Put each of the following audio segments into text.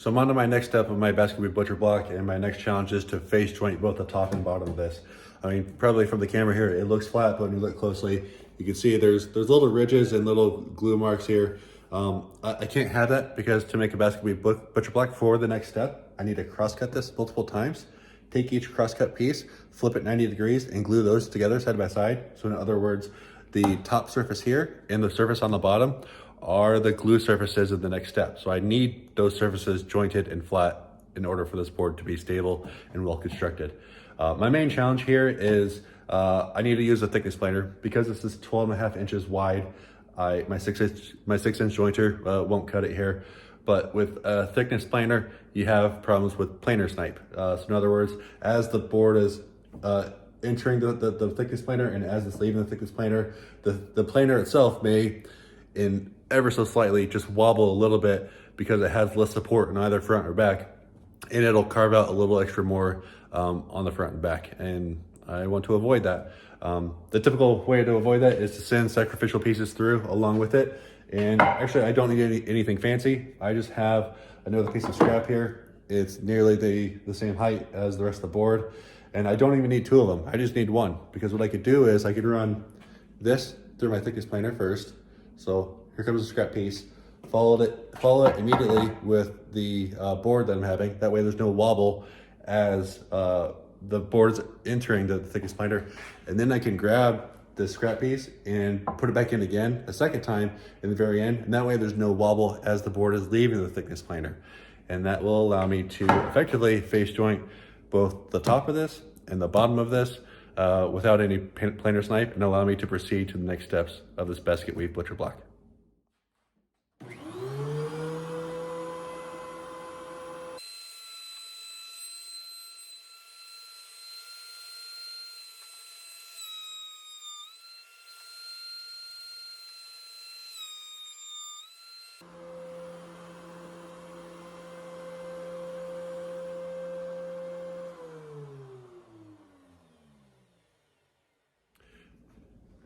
So I'm on to my next step of my basket weave butcher block, and my next challenge is to face joint both the top and bottom of this. I mean, probably from the camera here, it looks flat, but when you look closely, you can see there's little ridges and little glue marks here. I can't have that because to make a basket weave butcher block for the next step, I need to cross cut this multiple times. Take each cross cut piece, flip it 90 degrees, and glue those together side by side. So in other words, the top surface here and the surface on the bottom are the glue surfaces of the next step. So I need those surfaces jointed and flat in order for this board to be stable and well constructed. My main challenge here is I need to use a thickness planer because this is 12.5 inches wide. My 6-inch jointer won't cut it here, but with a thickness planer, you have problems with planer snipe. So in other words, as the board is entering the thickness planer and as it's leaving the thickness planer, the planer itself may, in ever so slightly, just wobble a little bit because it has less support on either front or back, and it'll carve out a little extra more on the front and back, and I want to avoid that. The typical way to avoid that is to send sacrificial pieces through along with it, and actually I don't need anything fancy. I just have another piece of scrap here. It's nearly the same height as the rest of the board, and I don't even need two of them. I just need one, because what I could do is I could run this through my thickness planer first. So here comes a scrap piece, follow it immediately with the board that I'm having. That way there's no wobble as the board's entering the thickness planer. And then I can grab this scrap piece and put it back in again a second time in the very end. And that way there's no wobble as the board is leaving the thickness planer. And that will allow me to effectively face joint both the top of this and the bottom of this without any planer snipe, and allow me to proceed to the next steps of this basket weave butcher block.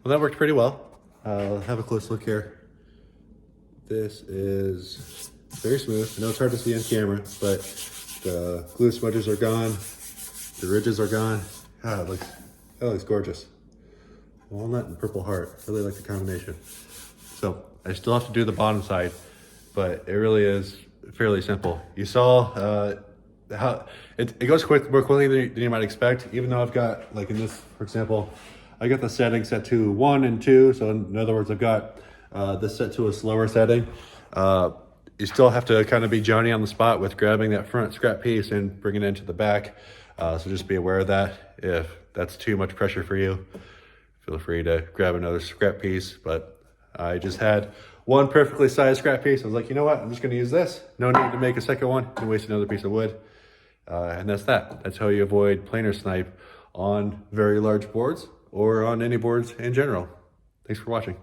Well, that worked pretty well. Have a close look here. This is very smooth. I know it's hard to see on camera, but the glue smudges are gone. The ridges are gone. That looks gorgeous. Walnut and purple heart. Really like the combination. So I still have to do the bottom side, but it really is fairly simple. You saw how it goes more quickly than you might expect, even though I've got, like in this, for example, I got the setting set to 1 and 2. So in other words, I've got this set to a slower setting. You still have to kind of be Johnny on the spot with grabbing that front scrap piece and bringing it into the back. So just be aware of that. If that's too much pressure for you, feel free to grab another scrap piece. But I just had one perfectly sized scrap piece. I was like, you know what? I'm just going to use this. No need to make a second one and waste another piece of wood. And that's that. That's how you avoid planer snipe on very large boards or on any boards in general. Thanks for watching.